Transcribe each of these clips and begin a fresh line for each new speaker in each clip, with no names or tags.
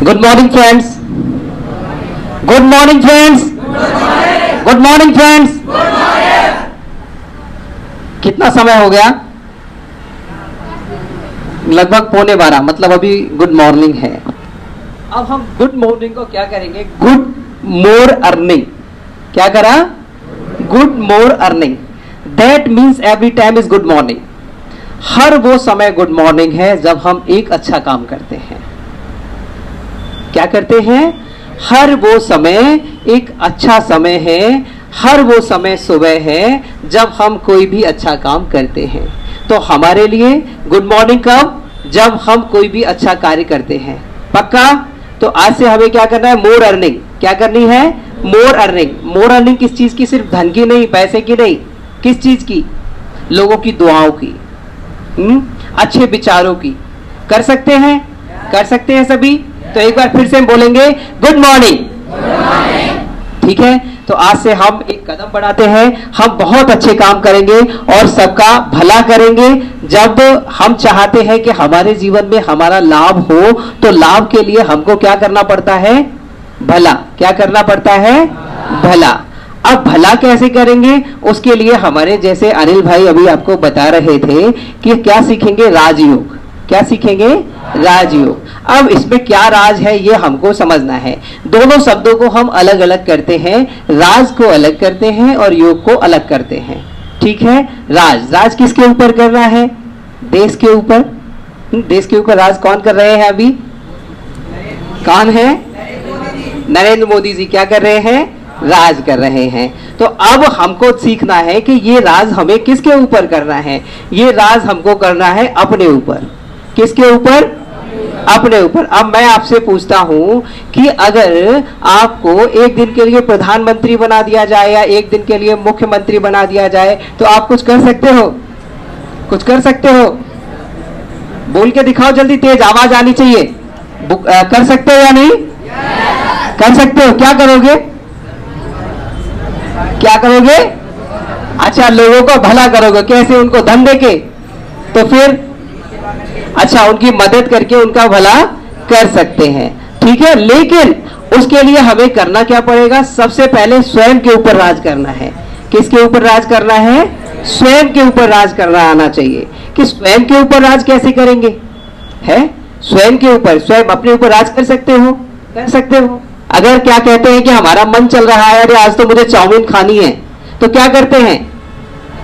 Good morning friends. Good morning friends. Good morning friends. कितना समय हो गया? लगभग 11:15, मतलब अभी गुड मॉर्निंग है। अब हम गुड मॉर्निंग को क्या करेंगे? Good morning. क्या करा? Good morning. That means every time is good morning. हर वो समय गुड मॉर्निंग है जब हम एक अच्छा काम करते हैं। क्या करते हैं? हर वो समय एक अच्छा समय है, हर वो समय सुबह है जब हम कोई भी अच्छा काम करते हैं। तो हमारे लिए गुड मॉर्निंग कब? जब हम कोई भी अच्छा कार्य करते हैं। पक्का? तो आज से हमें क्या करना है? मोर अर्निंग। क्या करनी है? मोर अर्निंग। मोर अर्निंग किस चीज की? सिर्फ धन की नहीं, पैसे की नहीं, किस चीज की? लोगों की दुआओं की, अच्छे विचारों की। कर सकते हैं? कर सकते हैं सभी? तो एक बार फिर से हम बोलेंगे गुड मॉर्निंग। ठीक है, तो आज से हम एक कदम बढ़ाते हैं। हम बहुत अच्छे काम करेंगे और सबका भला करेंगे। जब हम चाहते हैं कि हमारे जीवन में हमारा लाभ हो, तो लाभ के लिए हमको क्या करना पड़ता है? भला। क्या करना पड़ता है? भला। अब भला कैसे करेंगे? उसके लिए हमारे जैसे अनिल भाई अभी आपको बता रहे थे कि क्या सीखेंगे? राजयोग। क्या सीखेंगे? राजयोग। अब इसमें क्या राज है ये हमको समझना है। दोनों शब्दों को हम अलग अलग करते हैं, राज को अलग करते हैं और योग को अलग करते हैं। ठीक है, राज। राज किसके ऊपर करना है? देश के ऊपर। देश के ऊपर राज कौन कर रहे हैं अभी? कौन है? नरेंद्र मोदी जी क्या कर रहे हैं? राज कर रहे हैं। तो अब हमको सीखना है कि ये राज हमें किसके ऊपर करना है? ये राज हमको करना है अपने ऊपर। किसके ऊपर? अपने ऊपर। अब मैं आपसे पूछता हूं कि अगर आपको एक दिन के लिए प्रधानमंत्री बना दिया जाए या एक दिन के लिए मुख्यमंत्री बना दिया जाए, तो आप कुछ कर सकते हो? कुछ कर सकते हो? बोल के दिखाओ जल्दी, तेज आवाज आनी चाहिए। कर सकते हो या नहीं? कर सकते हो। क्या करोगे? क्या करोगे? अच्छा, लोगों को भला करोगे। कैसे? उनको धन देके? तो फिर अच्छा, उनकी मदद करके उनका भला कर सकते हैं। ठीक है, लेकिन उसके लिए हमें करना क्या पड़ेगा? सबसे पहले स्वयं के ऊपर राज करना है। किसके ऊपर राज करना है? स्वयं के ऊपर राज करना आना चाहिए। कि स्वयं के ऊपर राज कैसे करेंगे? है स्वयं के ऊपर, स्वयं अपने ऊपर राज कर सकते हो? कर सकते हो। अगर क्या कहते हैं कि हमारा मन चल रहा है, अरे आज तो मुझे चाउमीन खानी है, तो क्या करते हैं?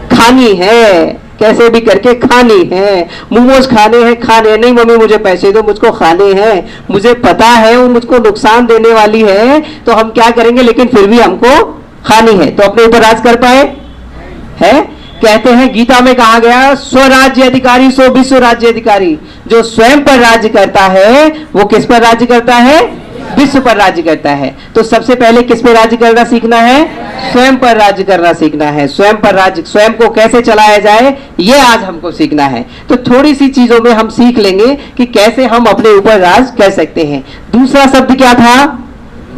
खानी है, कैसे भी करके खानी है। मोमोज खाने हैं, खाने नहीं मम्मी मुझे पैसे दो, मुझको खाने हैं, मुझे पता है वो मुझको नुकसान देने वाली है, तो हम क्या करेंगे, लेकिन फिर भी हमको खानी है। तो अपने ऊपर राज कर पाए? है? कहते हैं गीता में कहा गया, स्वराज्य अधिकारी सो विश्व राज्य अधिकारी। जो स्वयं पर राज्य करता है वो किस पर राज्य करता है? विश्व पर राज्य करता है। तो सबसे पहले किस पर राज्य करना सीखना है? स्वयं पर राज्य करना सीखना है। स्वयं पर राज्य, स्वयं को कैसे चलाया जाए, ये आज हमको सीखना है। तो थोड़ी सी चीजों में हम सीख लेंगे कि कैसे हम अपने ऊपर राज कर सकते हैं। दूसरा शब्द क्या था?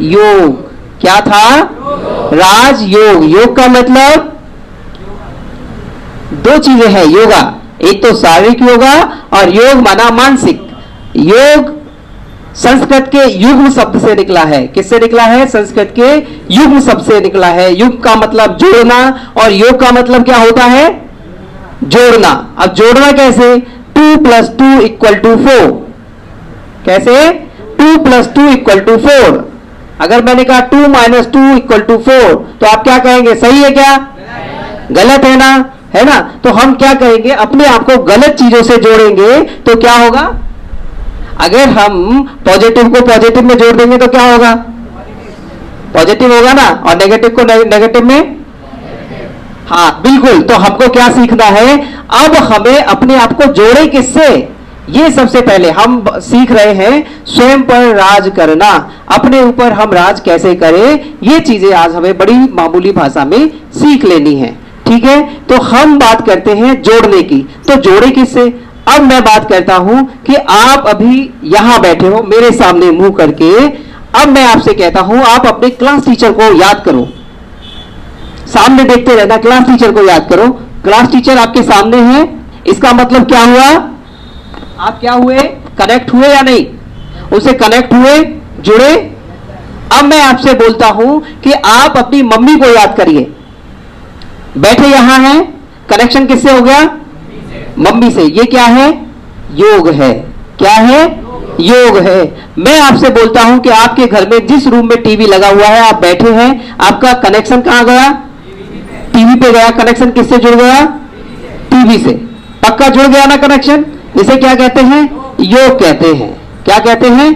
योग। क्या था? राज योग। योग का मतलब दो चीजें हैं योगा, एक तो शारीरिक योगा और योग माना मानसिक। योग संस्कृत के युग्म शब्द से निकला है। किससे निकला है? संस्कृत के युग्म शब्द से निकला है। युग का मतलब जोड़ना और योग का मतलब क्या होता है? जोड़ना। अब जोड़ना कैसे? 2 + 2 = 4। कैसे? 2 + 2 = 4। अगर मैंने कहा 2 - 2 = 4, तो आप क्या कहेंगे? सही है क्या? गलत है ना? है ना? तो हम क्या कहेंगे? अपने आप को गलत चीजों से जोड़ेंगे तो क्या होगा? अगर हम पॉजिटिव को पॉजिटिव में जोड़ देंगे तो क्या होगा? पॉजिटिव होगा ना, और नेगेटिव को नेगेटिव में। हाँ बिल्कुल। तो हमको क्या सीखना है? अब हमें अपने आप को जोड़े किससे? ये सबसे पहले हम सीख रहे हैं स्वयं पर राज करना। अपने ऊपर हम राज कैसे करें, ये चीजें आज हमें बड़ी मामूली भाषा में सीख लेनी है। ठीक है, तो हम बात करते हैं जोड़ने की। तो जोड़े किससे? अब मैं बात करता हूं कि आप अभी यहां बैठे हो मेरे सामने मुंह करके। अब मैं आपसे कहता हूं आप अपने क्लास टीचर को याद करो। सामने देखते रहना, क्लास टीचर को याद करो। क्लास टीचर आपके सामने है, इसका मतलब क्या हुआ? आप क्या हुए? कनेक्ट हुए या नहीं? उससे कनेक्ट हुए, जुड़े। अब मैं आपसे बोलता हूं कि आप अपनी मम्मी को याद करिए। बैठे यहां हैं, कनेक्शन किससे हो गया? मम्मी से। ये क्या है? योग है। क्या है? योग है। मैं आपसे बोलता हूं कि आपके घर में जिस रूम में टीवी लगा हुआ है, आप बैठे हैं, आपका कनेक्शन कहां गया? टीवी पे गया। कनेक्शन किससे जुड़ गया? टीवी से। पक्का जुड़ गया ना कनेक्शन? इसे क्या कहते हैं? योग कहते हैं। क्या कहते हैं?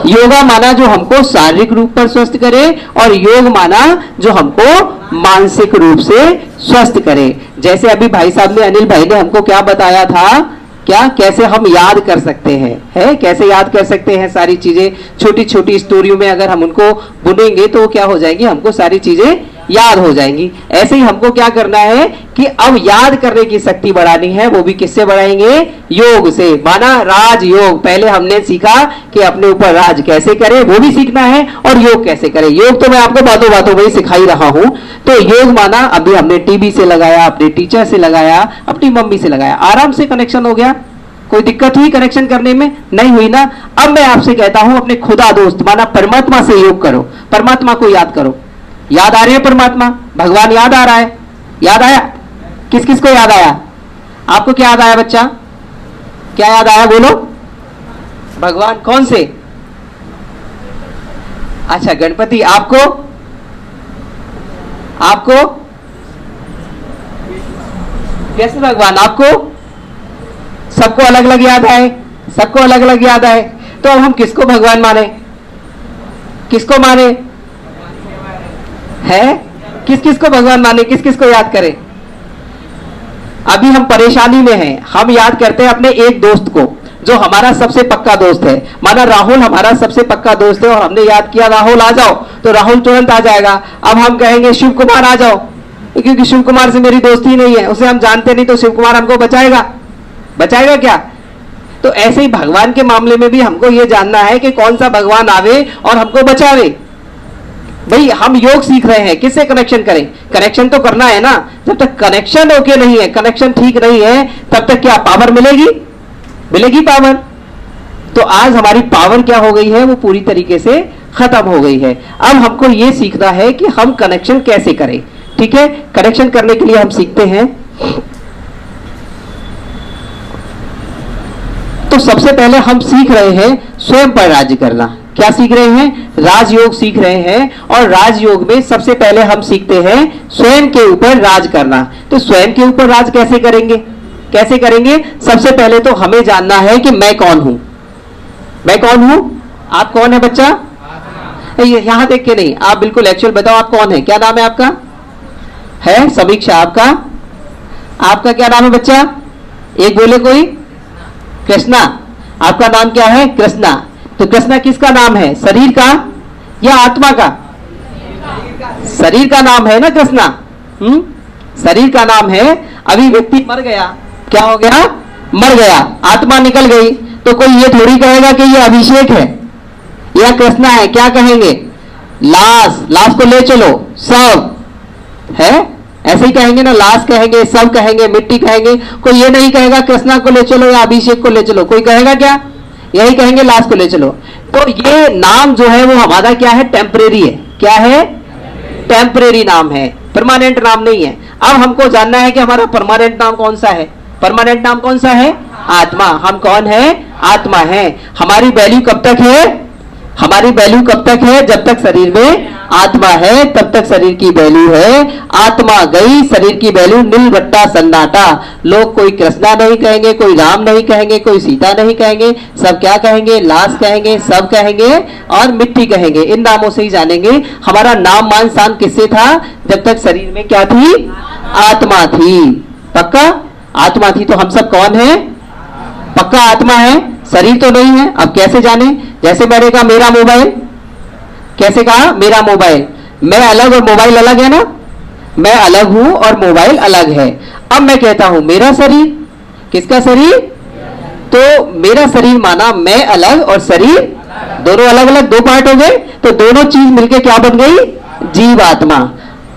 योगा माना जो हमको शारीरिक रूप पर स्वस्थ करे, और योग माना जो हमको मानसिक रूप से स्वस्थ करे। जैसे अभी भाई साहब ने, अनिल भाई ने हमको क्या बताया था, क्या कैसे हम याद कर सकते हैं, है कैसे याद कर सकते हैं सारी चीजें। छोटी छोटी स्टोरियों में अगर हम उनको बुनेंगे तो क्या हो जाएंगी, हमको सारी चीजें याद हो जाएंगी। ऐसे ही हमको क्या करना है कि अब याद करने की शक्ति बढ़ानी है, वो भी किससे बढ़ाएंगे? योग से। माना राज योग। पहले हमने सीखा कि अपने ऊपर राज कैसे करें, वो भी सीखना है, और योग कैसे करें। योग तो मैं आपको बातों बातों में ही सिखा ही रहा हूं। तो योग माना अभी हमने टीवी से लगाया, अपने टीचर से लगाया, अपनी मम्मी से लगाया, आराम से कनेक्शन हो गया। कोई दिक्कत हुई कनेक्शन करने में? नहीं हुई ना। अब मैं आपसे कहता हूं अपने खुदा दोस्त माना परमात्मा से योग करो। परमात्मा को याद करो। याद आ रही है परमात्मा? भगवान याद आ रहा है? याद आया? किस किस को याद आया? आपको क्या याद आया बच्चा? क्या याद आया बोलो? भगवान कौन से? अच्छा गणपति। आपको? आपको कैसे भगवान? आपको? सबको अलग अलग याद आए? सबको अलग अलग याद आए। तो अब हम किसको भगवान माने? किसको माने? है किस किस को भगवान माने? किस किस को याद करें? अभी हम परेशानी में हैं, हम याद करते हैं अपने एक दोस्त को जो हमारा सबसे पक्का दोस्त है। माना राहुल हमारा सबसे पक्का दोस्त है, और हमने याद किया राहुल आ जाओ, तो राहुल तुरंत आ जाएगा। अब हम कहेंगे शिव कुमार आ जाओ, क्योंकि शिव कुमार से मेरी दोस्ती नहीं है, उसे हम जानते नहीं, तो शिव कुमार हमको बचाएगा? बचाएगा क्या? तो ऐसे ही भगवान के मामले में भी हमको यह जानना है कि कौन सा भगवान आवे और हमको बचावे। भाई हम योग सीख रहे हैं, किससे कनेक्शन करें? कनेक्शन तो करना है ना। जब तक कनेक्शन ओके नहीं है, कनेक्शन ठीक नहीं है, तब तक क्या पावर मिलेगी? मिलेगी पावर? तो आज हमारी पावर क्या हो गई है? वो पूरी तरीके से खत्म हो गई है। अब हमको ये सीखना है कि हम कनेक्शन कैसे करें। ठीक है, कनेक्शन करने के लिए हम सीखते हैं। तो सबसे पहले हम सीख रहे हैं स्वयं पर राज्य करना। क्या सीख रहे हैं? राजयोग सीख रहे हैं। और राजयोग में सबसे पहले हम सीखते हैं स्वयं के ऊपर राज करना। तो स्वयं के ऊपर राज कैसे करेंगे? कैसे करेंगे? सबसे पहले तो हमें जानना है कि मैं कौन हूं। मैं कौन हूं? आप कौन है बच्चा? यहां देख के नहीं, आप बिल्कुल एक्चुअल बताओ आप कौन है? क्या नाम है आपका? है समीक्षा। आपका? आपका क्या नाम है बच्चा? एक बोले कोई? कृष्णा। आपका नाम क्या है? कृष्णा। तो कृष्णा किसका नाम है? शरीर का या आत्मा का? शरीर का नाम है ना कृष्णा। शरीर का नाम है। अभी व्यक्ति मर गया, क्या हो गया? मर गया, आत्मा निकल गई। तो कोई ये थोड़ी कहेगा कि ये अभिषेक है या कृष्णा है। क्या कहेंगे? लाश। लाश को ले चलो, सब है, ऐसे ही कहेंगे ना। लाश कहेंगे, सब कहेंगे, मिट्टी कहेंगे। कोई ये नहीं कहेगा कृष्णा को ले चलो या अभिषेक को ले चलो। कोई कहेगा क्या? यही कहेंगे लाश को ले चलो। तो ये नाम जो है वो हमारा क्या है? टेम्परेरी है। क्या है? टेम्परेरी नाम है, परमानेंट नाम नहीं है। अब हमको जानना है कि हमारा परमानेंट नाम कौन सा है। परमानेंट नाम कौन सा है? आत्मा। हम कौन है? आत्मा है। हमारी वैल्यू कब तक है? हमारी वैल्यू कब तक है? जब तक शरीर में आत्मा है तब तक शरीर की वैल्यू है। आत्मा गई, शरीर की वैल्यू नीलबट्टा सन्नाटा। लोग कोई कृष्णा नहीं कहेंगे, कोई राम नहीं कहेंगे, कोई सीता नहीं कहेंगे। सब क्या कहेंगे? लाश कहेंगे, सब कहेंगे और मिट्टी कहेंगे। इन नामों से ही जानेंगे। हमारा नाम मान शान किससे था? जब तक शरीर में क्या थी? आत्मा थी। पक्का आत्मा थी। तो हम सब कौन है? पक्का आत्मा है, शरीर तो नहीं है। अब कैसे जाने? जैसे मैंने कहा मेरा मोबाइल, कैसे कहा? मेरा मोबाइल। मैं अलग और मोबाइल अलग है ना। मैं अलग हूं और मोबाइल अलग है। अब मैं कहता हूं मेरा शरीर। किसका शरीर? तो मेरा शरीर माना मैं अलग और शरीर दोनों अलग अलग, दो पार्ट हो गए। तो दोनों चीज मिलके क्या बन गई? जीव आत्मा।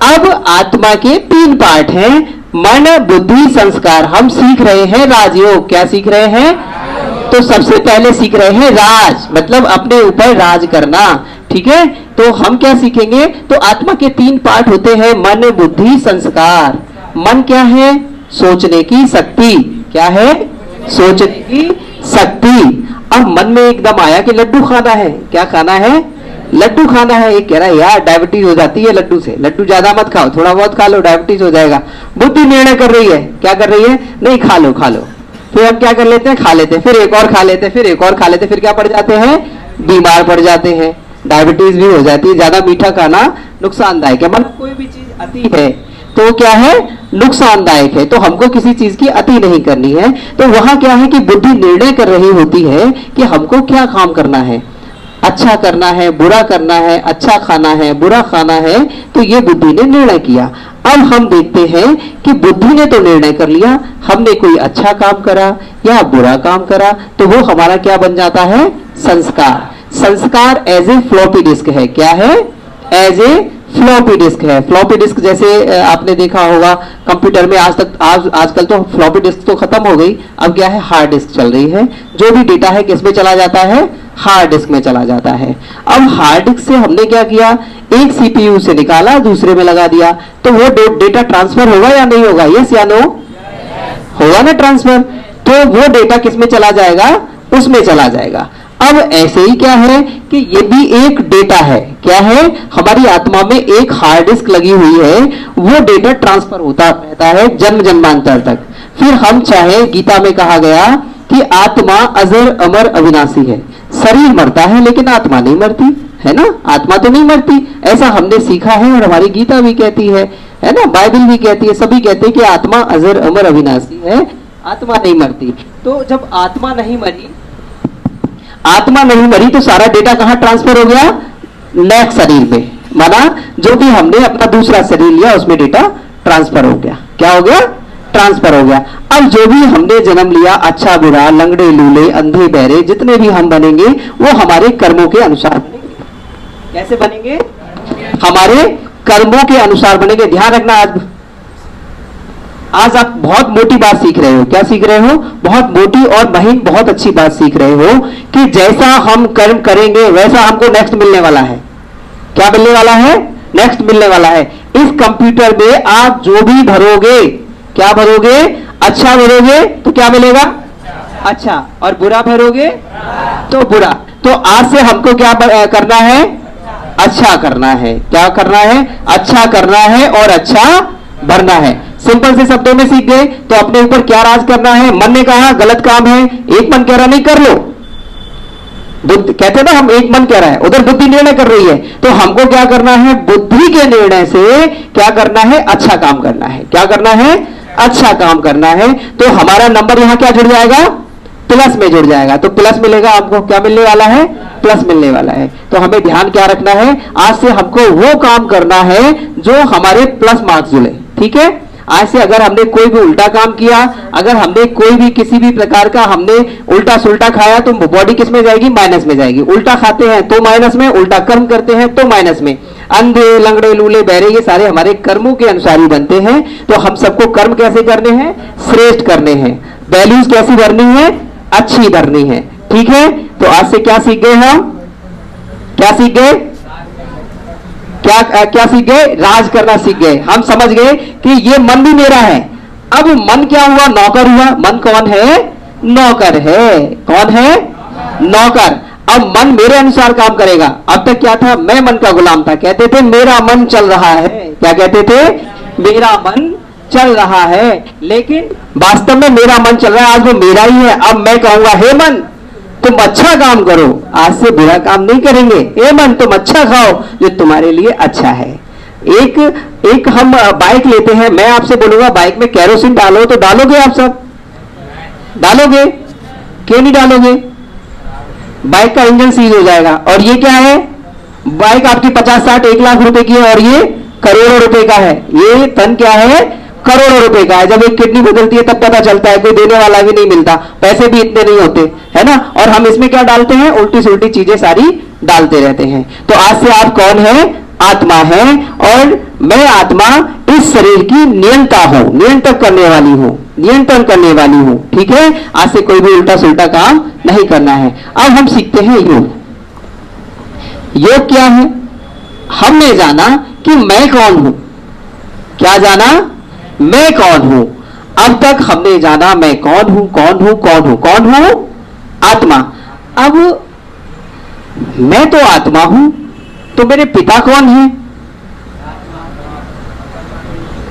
अब आत्मा के तीन पार्ट हैं, मन बुद्धि संस्कार। हम सीख रहे हैं राजयोग। क्या सीख रहे हैं? तो सबसे पहले सीख रहे हैं राज, मतलब अपने ऊपर राज करना। ठीक है, तो हम क्या सीखेंगे? तो आत्मा के 3 पार्ट होते हैं, मन, बुद्धि, संस्कार। मन क्या है? सोचने की शक्ति। क्या है? सोचने की शक्ति। अब मन में एकदम आया कि लड्डू खाना है। क्या खाना है? लड्डू खाना है। एक कह रहा है यार डायबिटीज हो जाती है लड्डू से, लड्डू ज्यादा मत खाओ, थोड़ा बहुत खा लो, डायबिटीज हो जाएगा। बुद्धि निर्णय कर रही है, क्या कर रही है? नहीं, खा लो खा लो। फिर हम क्या कर लेते हैं? खा लेते हैं, फिर एक और खा लेते हैं, फिर एक और खा लेते हैं, फिर क्या पड़ जाते हैं? बीमार पड़ जाते हैं, डायबिटीज भी हो जाती है। ज्यादा मीठा खाना नुकसानदायक है, मतलब कोई भी चीज अति है तो क्या है? नुकसानदायक है। तो हमको किसी चीज की अति नहीं करनी है। तो वहां क्या है कि बुद्धि निर्णय कर रही होती है कि हमको क्या काम करना है, अच्छा करना है, बुरा करना है, अच्छा खाना है, बुरा खाना है। तो ये बुद्धि ने निर्णय किया। अब हम देखते हैं कि बुद्धि ने तो निर्णय कर लिया, हमने कोई अच्छा काम करा या बुरा काम करा, तो वो हमारा क्या बन जाता है? संस्कार। संस्कार एज ए फ्लॉपी डिस्क है। क्या है? एज ए फ्लॉपी डिस्क है। फ्लॉपी डिस्क जैसे आपने देखा होगा कंप्यूटर में, आजकल तो फ्लॉपी डिस्क तो खत्म हो गई, अब क्या है? हार्ड डिस्क चल रही है। जो भी डेटा है किस में चला जाता है? हार्ड डिस्क में चला जाता है। अब हार्ड डिस्क से हमने क्या किया? एक सीपीयू से निकाला, दूसरे में लगा दिया, तो वो डेटा ट्रांसफर होगा या नहीं होगा? यस या नो? होगा ना ट्रांसफर। तो वो डेटा किस में चला जाएगा? उसमें चला जाएगा। अब ऐसे ही क्या है कि ये भी एक डेटा है। क्या है? हमारी आत्मा में एक हार्ड डिस्क लगी हुई है, वो डेटा ट्रांसफर होता रहता है जन्म जन्मांतर तक। फिर हम चाहे, गीता में कहा गया कि आत्मा अजर अमर अविनाशी है। शरीर मरता है लेकिन आत्मा नहीं मरती, है ना? आत्मा तो नहीं मरती, ऐसा हमने सीखा है और हमारी गीता भी कहती है ना? बाइबल भी कहती है, सभी कहते हैं कि आत्मा अजर अमर अविनाशी है, आत्मा नहीं मरती। तो जब आत्मा नहीं मरी तो सारा डेटा कहां ट्रांसफर हो गया? नेक्स्ट शरीर में। माना जो भी हमने अपना दूसरा शरीर लिया उसमें डेटा ट्रांसफर हो गया। क्या हो गया? ट्रांसफर हो गया। अब जो भी हमने जन्म लिया, अच्छा बुरा, लंगड़े लूले, अंधे बहरे, जितने भी हम बनेंगे वो हमारे कर्मों के अनुसार बनेंगे। कैसे बनेंगे? हमारे कर्मों के अनुसार बनेंगे। ध्यान रखना, आज आप बहुत मोटी बात सीख रहे हो। क्या सीख रहे हो? बहुत मोटी और महीन, बहुत अच्छी बात सीख रहे हो कि जैसा हम कर्म करेंगे वैसा हमको नेक्स्ट मिलने वाला है। क्या मिलने वाला है? नेक्स्ट मिलने वाला है। इस कंप्यूटर में आप जो भी भरोगे, क्या भरोगे? अच्छा भरोगे तो क्या मिलेगा? अच्छा। और बुरा भरोगे तो बुरा। तो आज से हमको क्या करना है? अच्छा करना है। क्या करना है? अच्छा करना है और अच्छा भरना है। सिंपल से शब्दों में सीख गए। तो अपने ऊपर क्या राज करना है? मन ने कहा गलत काम है, एक मन कह रहा नहीं कर लो, बुद्धि कहते ना, हम एक मन कह रहा है, उधर बुद्धि निर्णय कर रही है। तो हमको क्या करना है? बुद्धि के निर्णय से क्या करना है? अच्छा काम करना है। क्या करना है? अच्छा काम करना है। तो हमारा नंबर यहां क्या जुड़ जाएगा? प्लस में जुड़ जाएगा। तो प्लस मिलेगा आपको। क्या मिलने वाला है? प्लस मिलने वाला है। तो हमें ध्यान क्या रखना है? आज से हमको वो काम करना है जो हमारे प्लस मार्क्स जुड़े। ठीक है? आज से अगर हमने कोई भी उल्टा काम किया, अगर हमने कोई भी किसी भी प्रकार का हमने उल्टा सुल्टा खाया, तो बॉडी किस में जाएगी? माइनस में जाएगी। उल्टा खाते हैं तो माइनस में, उल्टा कर्म करते हैं तो माइनस में। अंधे लंगड़े लूले बहरे ये सारे हमारे कर्मों के अनुसार ही बनते हैं। तो हम सबको कर्म कैसे करने हैं? श्रेष्ठ करने हैं। वैल्यूज कैसी भरनी है? अच्छी भरनी है। ठीक है? तो आज से क्या सीख गए हम? क्या सीख गए? क्या सीख गए? राज करना सीख गए। हम समझ गए कि ये मन भी मेरा है। अब मन क्या हुआ? नौकर हुआ। मन कौन है? नौकर है। कौन है? नौकर। अब मन मेरे अनुसार काम करेगा। अब तक क्या था? मैं मन का गुलाम था। कहते थे मेरा मन चल रहा है। क्या कहते थे? मेरा मन चल रहा है। लेकिन वास्तव में मेरा मन चल रहा है, आज वो मेरा ही है। अब मैं कहूंगा हे मन तुम अच्छा काम करो, आज से बुरा काम नहीं करेंगे। हे मन तुम अच्छा खाओ जो तुम्हारे लिए अच्छा है। एक हम बाइक लेते हैं, मैं आपसे बोलूंगा बाइक में केरोसिन डालो, तो डालोगे? आप सब डालोगे? क्यों नहीं डालोगे? बाइक का इंजन सीज हो जाएगा। और ये क्या है? बाइक आपकी 50-60 1 लाख रुपए की है और ये करोड़ों रुपए का है। ये तन क्या है? करोड़ों रुपए का है। जब एक किडनी बदलती है तब पता चलता है, कोई देने वाला भी नहीं मिलता, पैसे भी इतने नहीं होते, है ना? और हम इसमें क्या डालते हैं? उल्टी सुल्टी चीजें सारी डालते रहते हैं। तो आज से आप कौन है? आत्मा है और मैं आत्मा इस शरीर की नियंता हूं, नियंत्रण करने वाली हूं, नियंत्रण करने वाली हूं। ठीक है, आज से कोई भी उल्टा सुल्टा काम नहीं करना है। अब हम सीखते हैं योग। योग क्या है? हमने जाना कि मैं कौन हूं। क्या जाना? मैं कौन हूं। अब तक हमने जाना मैं कौन हूं, कौन हूं, कौन हूं, कौन हूं? आत्मा। अब मैं तो आत्मा हूं, तो मेरे पिता कौन है?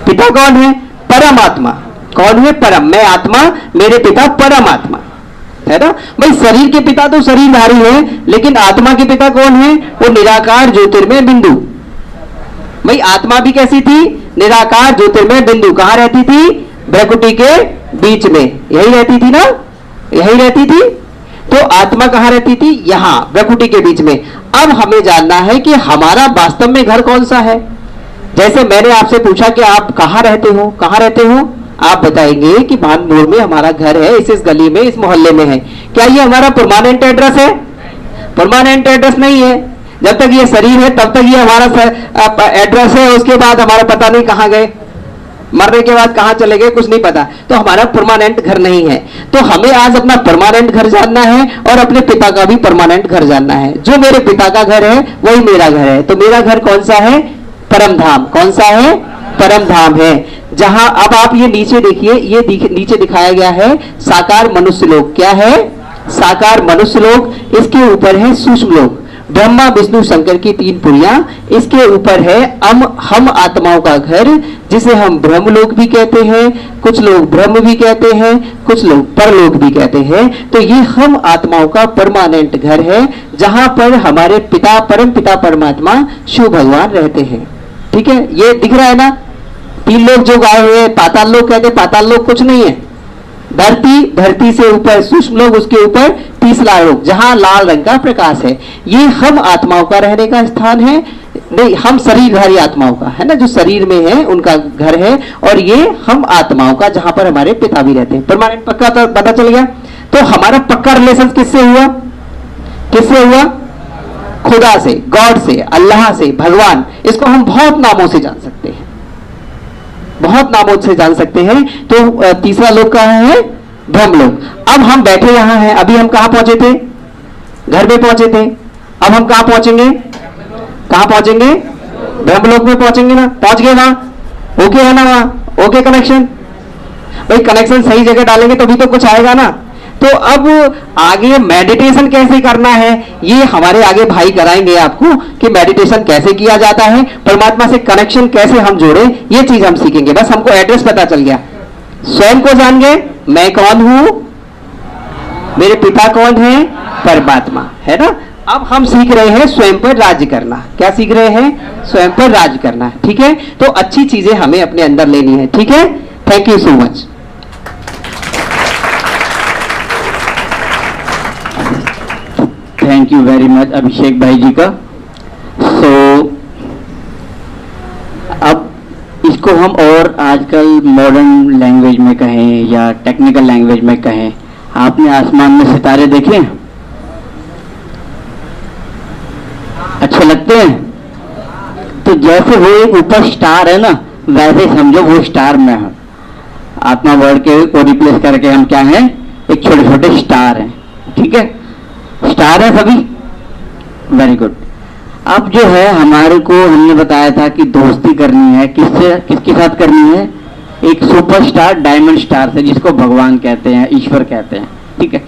पिता कौन है? परमात्मा। कौन है? परम। मैं आत्मा, मेरे पिता परमात्मा, है ना भाई। शरीर के पिता तो शरीरधारी है, लेकिन आत्मा के पिता कौन है? वो निराकार ज्योतिर्मय बिंदु। भाई आत्मा भी कैसी थी? निराकार ज्योतिर्मय बिंदु। कहां रहती थी? भ्रकुटी के बीच में। यही रहती थी ना? यही रहती थी। तो आत्मा कहां रहती थी? यहां भ्रकुटी के बीच में। अब हमें जानना है कि हमारा वास्तव में घर कौन सा है। जैसे मैंने आपसे पूछा कि आप कहां रहते हो, कहां रहते हो, आप बताएंगे कि भानपुर में हमारा घर है, इस गली में, इस मोहल्ले में है। क्या ये हमारा परमानेंट एड्रेस है? परमानेंट एड्रेस नहीं है। जब तक ये शरीर है तब तक ये हमारा एड्रेस है, उसके बाद हमारा पता नहीं कहां गए, मरने के बाद कहां चले गए कुछ नहीं पता। तो हमारा परमानेंट घर नहीं है। तो हमें आज अपना परमानेंट घर जानना है और अपने पिता का भी परमानेंट घर जानना है। जो मेरे पिता का घर है वही मेरा घर है। तो मेरा घर कौन सा है? परम धाम। कौन सा है? परम धाम है। जहां अब आप ये नीचे देखिए, ये नीचे दिखाया गया है साकार मनुष्य लोक। क्या है? साकार मनुष्य लोक। इसके ऊपर है सूक्ष्म लोक, ब्रह्मा विष्णु शंकर की 3 पुरियां। इसके ऊपर है हम आत्माओं का घर, जिसे हम ब्रह्मलोक भी कहते हैं, कुछ लोग ब्रह्म भी कहते हैं, कुछ लोग परलोक भी कहते हैं। तो ये हम आत्माओं का परमानेंट घर है, जहां पर हमारे पिता, परम पिता परमात्मा शिव भगवान रहते हैं। ठीक है, ये दिख रहा है ना? 3 लोग जो गाए हुए हैं, पाताल लोक कहते हैं। पाताल लोक कुछ नहीं है, धरती, धरती से ऊपर सूक्ष्म लोक, उसके ऊपर तीसरा लोक, जहां लाल रंग का प्रकाश है। ये हम आत्माओं का रहने का स्थान है। नहीं, हम शरीरधारी आत्माओं का है ना, जो शरीर में है उनका घर है। और ये हम आत्माओं का, जहां पर हमारे पिता भी रहते हैं। परमानेंट पक्का तो पता चल गया। तो हमारा पक्का रिलेशन किससे हुआ? किससे हुआ? खुदा से, गॉड से, अल्लाह से, भगवान। इसको हम बहुत नामों से जान सकते हैं, बहुत नामों से जान सकते हैं। तो तीसरा लोक कहां है? ब्रह्मलोक। अब हम बैठे यहां हैं, अभी हम कहां पहुंचे थे? घर में पहुंचे थे। अब हम कहां पहुंचेंगे? कहां पहुंचेंगे? ब्रह्मलोक में पहुंचेंगे ना? पहुंच गए वहां? ओके है ना? वहां ओके कनेक्शन? भाई कनेक्शन सही जगह डालेंगे तभी तो कुछ आएगा ना। तो अब आगे मेडिटेशन कैसे करना है, ये हमारे आगे भाई कराएंगे आपको कि मेडिटेशन कैसे किया जाता है, परमात्मा से कनेक्शन कैसे हम जोड़े, ये चीज हम सीखेंगे। बस हमको एड्रेस पता चल गया, स्वयं को जान गए, मैं कौन हूं, मेरे पिता कौन है, परमात्मा, है ना। अब हम सीख रहे हैं स्वयं पर राज्य करना। क्या सीख रहे हैं? स्वयं पर राज्य करना। ठीक है, तो अच्छी चीजें हमें अपने अंदर लेनी है। ठीक है, thank you so much.
Thank you very much Abhishek भाई जी का। अब इसको हम और आजकल मॉडर्न लैंग्वेज में कहें या टेक्निकल लैंग्वेज में कहें, आपने आसमान में सितारे देखे हैं? अच्छे लगते हैं? तो जैसे वो एक ऊपर स्टार है ना, वैसे समझो वो स्टार में है। आत्मा वर्ड के को रिप्लेस करके हम क्या हैं? एक छोटे छोटे स्टार हैं। ठीक है, स्टार है सभी। Very good. अब जो है हमारे को हमने बताया था कि दोस्ती करनी है, किससे, किसके साथ करनी है? एक सुपरस्टार डायमंड स्टार से, जिसको भगवान कहते हैं, ईश्वर कहते हैं। ठीक है,